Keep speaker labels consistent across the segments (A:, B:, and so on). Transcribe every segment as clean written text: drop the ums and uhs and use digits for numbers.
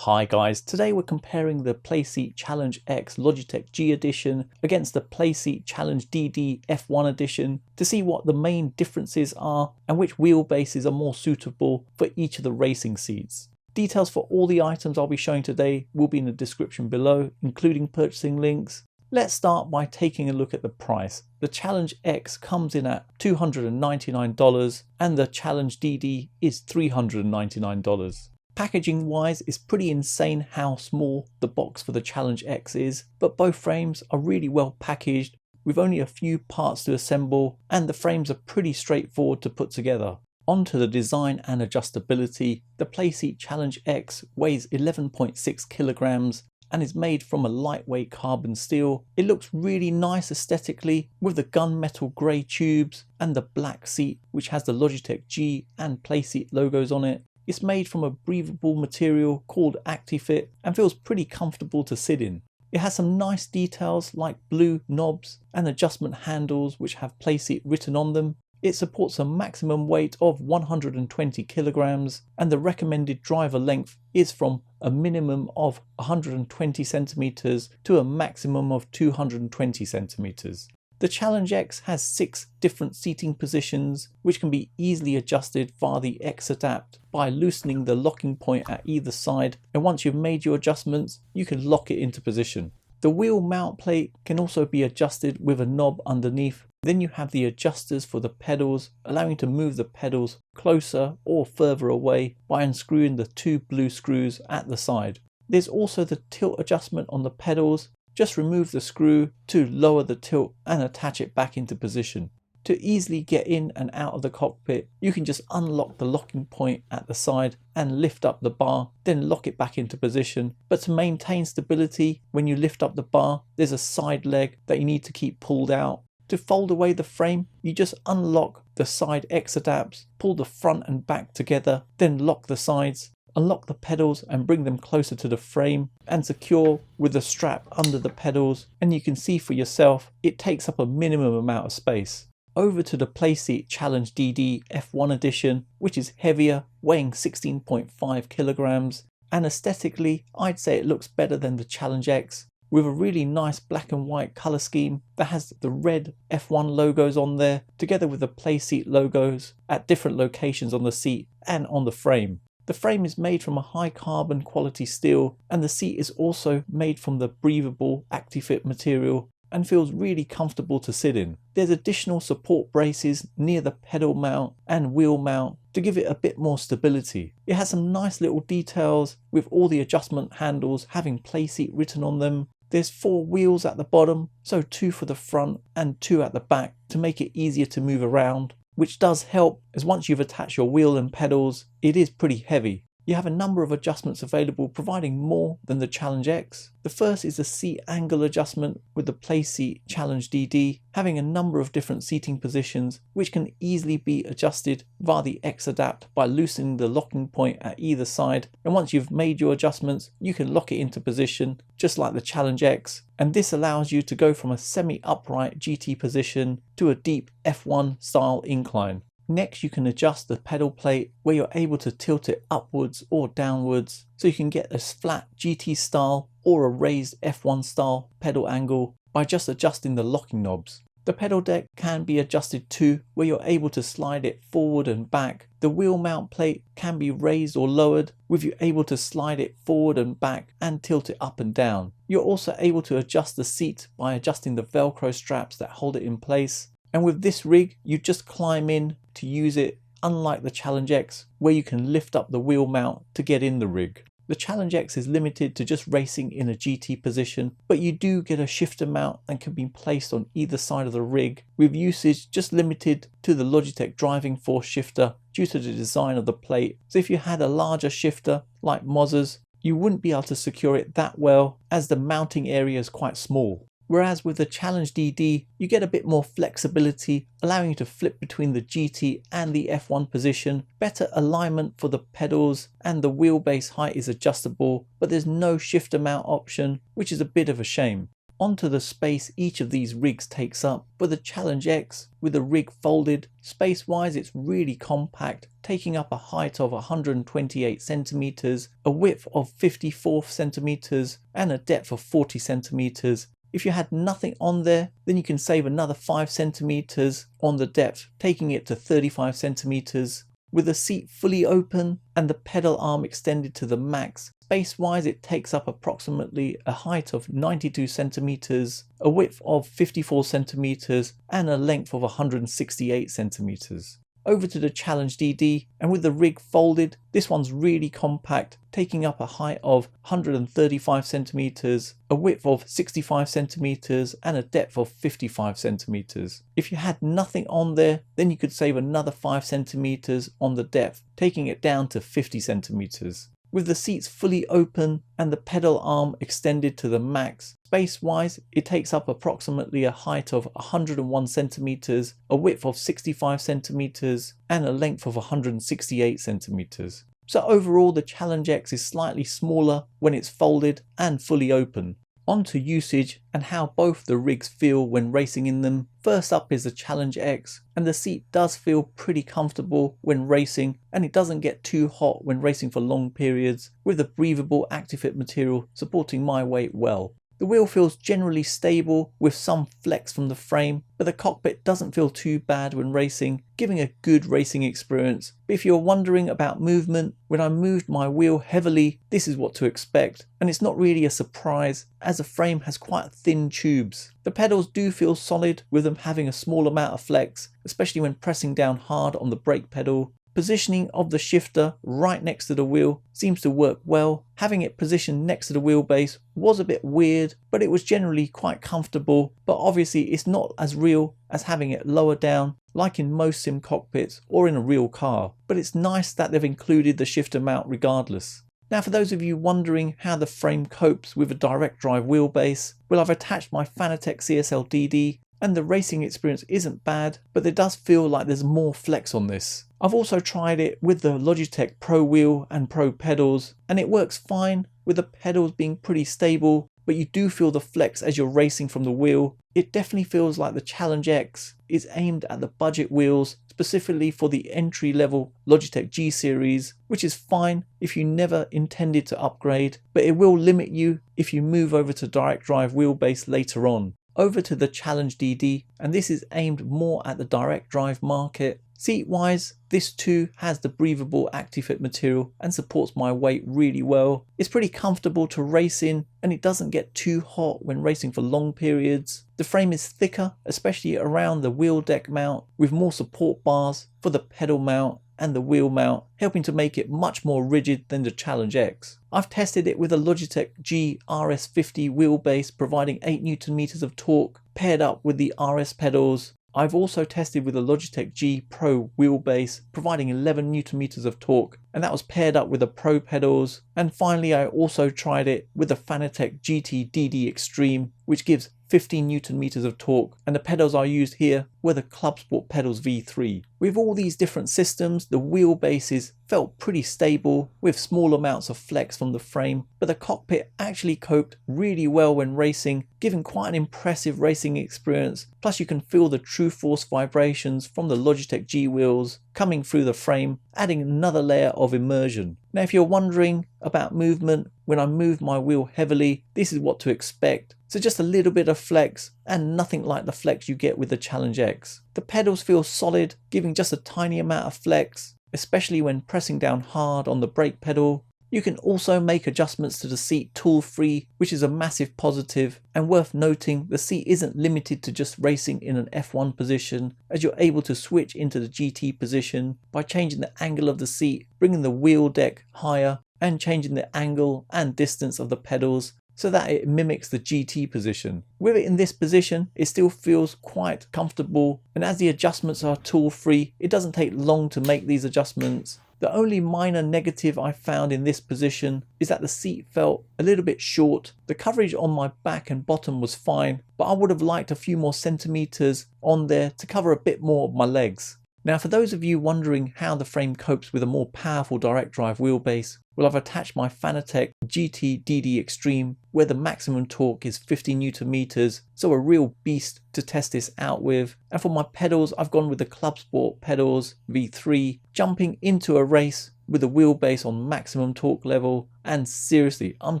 A: Hi guys, today we're comparing the Playseat Challenge X Logitech G Edition against the Playseat Challenge DD F1 Edition to see what the main differences are and which wheelbases are more suitable for each of the racing seats. Details for all the items I'll be showing today will be in the description below, including purchasing links. Let's start by taking a look at the price. The Challenge X comes in at $299 and the Challenge DD is $399. Packaging wise, it's pretty insane how small the box for the Challenge X is, but both frames are really well packaged with only a few parts to assemble, and the frames are pretty straightforward to put together. Onto the design and adjustability, the Playseat Challenge X weighs 11.6 kilograms and is made from a lightweight carbon steel. It looks really nice aesthetically with the gunmetal grey tubes and the black seat which has the Logitech G and Playseat logos on it. It's made from a breathable material called ActiFit and feels pretty comfortable to sit in. It has some nice details like blue knobs and adjustment handles which have Playseat written on them. It supports a maximum weight of 120 kilograms and the recommended driver length is from a minimum of 120 centimeters to a maximum of 220 centimeters. The Challenge X has 6 different seating positions which can be easily adjusted via the X Adapt by loosening the locking point at either side, and once you've made your adjustments you can lock it into position. The wheel mount plate can also be adjusted with a knob underneath. Then you have the adjusters for the pedals, allowing you to move the pedals closer or further away by unscrewing the 2 blue screws at the side. There's also the tilt adjustment on the pedals. Just remove the screw to lower the tilt and attach it back into position. To easily get in and out of the cockpit, you can just unlock the locking point at the side and lift up the bar, then lock it back into position. But to maintain stability, when you lift up the bar, there's a side leg that you need to keep pulled out. To fold away the frame, you just unlock the side X adapts, pull the front and back together, then lock the sides. Unlock the pedals and bring them closer to the frame and secure with the strap under the pedals, and you can see for yourself it takes up a minimum amount of space. Over to the Playseat Challenge DD F1 Edition, which is heavier, weighing 16.5 kilograms, and aesthetically I'd say it looks better than the Challenge X, with a really nice black and white colour scheme that has the red F1 logos on there together with the Playseat logos at different locations on the seat and on the frame. The frame is made from a high carbon quality steel and the seat is also made from the breathable ActiFit material and feels really comfortable to sit in. There's additional support braces near the pedal mount and wheel mount to give it a bit more stability. It has some nice little details with all the adjustment handles having Playseat written on them. There's 4 wheels at the bottom, so 2 for the front and 2 at the back to make it easier to move around, which does help as once you've attached your wheel and pedals, it is pretty heavy. You have a number of adjustments available providing more than the Challenge X. The first is the seat angle adjustment with the Playseat Challenge DD having a number of different seating positions which can easily be adjusted via the X Adapt by loosening the locking point at either side, and once you've made your adjustments you can lock it into position just like the Challenge X, and this allows you to go from a semi-upright GT position to a deep F1 style incline. Next you can adjust the pedal plate where you're able to tilt it upwards or downwards so you can get a flat GT style or a raised F1 style pedal angle by just adjusting the locking knobs. The pedal deck can be adjusted too, where you're able to slide it forward and back. The wheel mount plate can be raised or lowered, with you able to slide it forward and back and tilt it up and down. You're also able to adjust the seat by adjusting the Velcro straps that hold it in place. And with this rig, you just climb in to use it, unlike the Challenge X, where you can lift up the wheel mount to get in the rig. The Challenge X is limited to just racing in a GT position, but you do get a shifter mount and can be placed on either side of the rig, with usage just limited to the Logitech driving force shifter due to the design of the plate. So if you had a larger shifter like Moz's, you wouldn't be able to secure it that well as the mounting area is quite small. Whereas with the Challenge DD, you get a bit more flexibility, allowing you to flip between the GT and the F1 position, better alignment for the pedals, and the wheelbase height is adjustable, but there's no shifter mount option, which is a bit of a shame. onto the space each of these rigs takes up. For the Challenge X, with the rig folded, space-wise it's really compact, taking up a height of 128 centimeters, a width of 54 centimeters, and a depth of 40 centimeters. If you had nothing on there, then you can save another 5 centimeters on the depth, taking it to 35 centimeters. With the seat fully open and the pedal arm extended to the max, space-wise it takes up approximately a height of 92 centimeters, a width of 54 centimeters, and a length of 168 centimeters. Over to the Challenge DD, and with the rig folded, this one's really compact, taking up a height of 135 centimeters, a width of 65 centimeters, and a depth of 55 centimeters. If you had nothing on there, then you could save another 5 centimeters on the depth, taking it down to 50 centimeters. With the seats fully open and the pedal arm extended to the max, space-wise it takes up approximately a height of 101 centimeters, a width of 65 centimeters, and a length of 168 centimeters. So overall the Challenge X is slightly smaller when it's folded and fully open. On to usage and how both the rigs feel when racing in them. First up is the Challenge X, and the seat does feel pretty comfortable when racing, and it doesn't get too hot when racing for long periods, with the breathable ActiveFit material supporting my weight well. The wheel feels generally stable with some flex from the frame, but the cockpit doesn't feel too bad when racing, giving a good racing experience. But if you're wondering about movement, when I moved my wheel heavily, this is what to expect, and it's not really a surprise as the frame has quite thin tubes. The pedals do feel solid with them having a small amount of flex, especially when pressing down hard on the brake pedal. Positioning of the shifter right next to the wheel seems to work well. Having it positioned next to the wheelbase was a bit weird, but it was generally quite comfortable. But obviously it's not as real as having it lower down like in most sim cockpits or in a real car. But it's nice that they've included the shifter mount regardless. Now for those of you wondering how the frame copes with a direct drive wheelbase, well, I've attached my Fanatec CSL DD, and the racing experience isn't bad, but there does feel like there's more flex on this. I've also tried it with the Logitech Pro wheel and Pro pedals, and it works fine with the pedals being pretty stable, but you do feel the flex as you're racing from the wheel. It definitely feels like the Challenge X is aimed at the budget wheels, specifically for the entry level Logitech G series, which is fine if you never intended to upgrade, but it will limit you if you move over to direct drive wheelbase later on. Over to the Challenge DD, and this is aimed more at the direct drive market. Seat wise, this too has the breathable ActiveFit material and supports my weight really well. It's pretty comfortable to race in, and it doesn't get too hot when racing for long periods. The frame is thicker, especially around the wheel deck mount, with more support bars for the pedal mount and the wheel mount, helping to make it much more rigid than the Challenge X. I've tested it with a Logitech G RS50 wheelbase providing 8 Nm of torque paired up with the RS pedals. I've also tested with a Logitech G Pro wheelbase providing 11 Nm of torque, and that was paired up with the Pro pedals. And finally I also tried it with the Fanatec GT DD Extreme, which gives 15 Nm of torque, and the pedals I used here were the Club Sport Pedals V3. With all these different systems, the wheelbases felt pretty stable with small amounts of flex from the frame, but the cockpit actually coped really well when racing, giving quite an impressive racing experience. Plus you can feel the true force vibrations from the Logitech G wheels coming through the frame, adding another layer of immersion. Now if you're wondering about movement, when I move my wheel heavily, this is what to expect. So just a little bit of flex and nothing like the flex you get with the Challenge X. The pedals feel solid, giving just a tiny amount of flex, especially when pressing down hard on the brake pedal. You can also make adjustments to the seat tool-free, which is a massive positive, and worth noting the seat isn't limited to just racing in an F1 position, as you're able to switch into the GT position by changing the angle of the seat, bringing the wheel deck higher, and changing the angle and distance of the pedals so that it mimics the GT position. With it in this position, it still feels quite comfortable, and as the adjustments are tool-free, it doesn't take long to make these adjustments. The only minor negative I found in this position is that the seat felt a little bit short. The coverage on my back and bottom was fine, but I would have liked a few more centimeters on there to cover a bit more of my legs. Now for those of you wondering how the frame copes with a more powerful direct drive wheelbase, well, I've attached my Fanatec GT DD Extreme where the maximum torque is 50 Newton meters, so a real beast to test this out with. And for my pedals, I've gone with the Club Sport pedals V3, jumping into a race with a wheelbase on maximum torque level, and seriously, I'm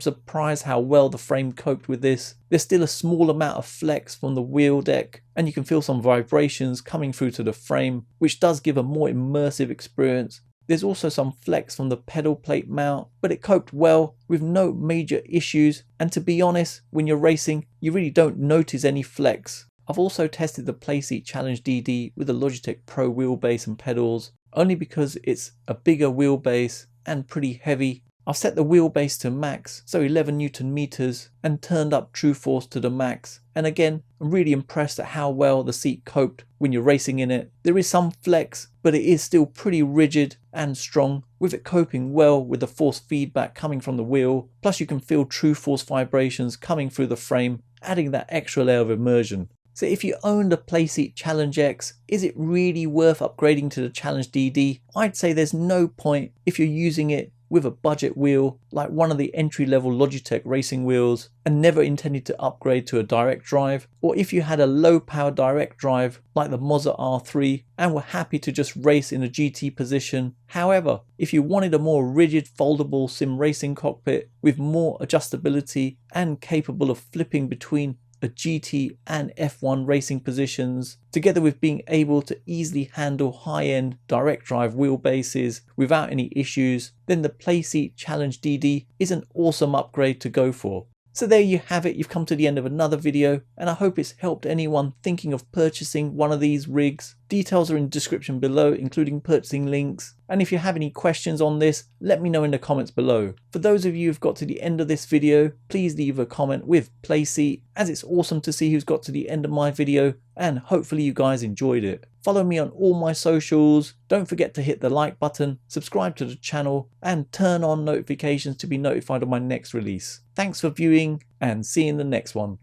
A: surprised how well the frame coped with this. There's still a small amount of flex from the wheel deck, and you can feel some vibrations coming through to the frame, which does give a more immersive experience. There's also some flex from the pedal plate mount, but it coped well with no major issues, and to be honest, when you're racing, you really don't notice any flex. I've also tested the Playseat Challenge DD with the Logitech Pro wheelbase and pedals, only because it's a bigger wheelbase and pretty heavy. I've set the wheelbase to max, so 11 Newton meters, and turned up true force to the max. And again, I'm really impressed at how well the seat coped when you're racing in it. There is some flex, but it is still pretty rigid and strong, with it coping well with the force feedback coming from the wheel. Plus you can feel true force vibrations coming through the frame, adding that extra layer of immersion. So if you own the Playseat Challenge X, is it really worth upgrading to the Challenge DD? I'd say there's no point if you're using it with a budget wheel like one of the entry-level Logitech racing wheels and never intended to upgrade to a direct drive, or if you had a low power direct drive like the Moza R3 and were happy to just race in a GT position. However, if you wanted a more rigid foldable sim racing cockpit with more adjustability and capable of flipping between a GT and F1 racing positions, together with being able to easily handle high-end direct drive wheelbases without any issues, then the Playseat Challenge DD is an awesome upgrade to go for. So there you have it, you've come to the end of another video, and I hope it's helped anyone thinking of purchasing one of these rigs. Details are in the description below, including purchasing links. And if you have any questions on this, let me know in the comments below. For those of you who've got to the end of this video, please leave a comment with Playseat, as it's awesome to see who's got to the end of my video, and hopefully you guys enjoyed it. Follow me on all my socials, don't forget to hit the like button, subscribe to the channel, and turn on notifications to be notified of my next release. Thanks for viewing, and see you in the next one.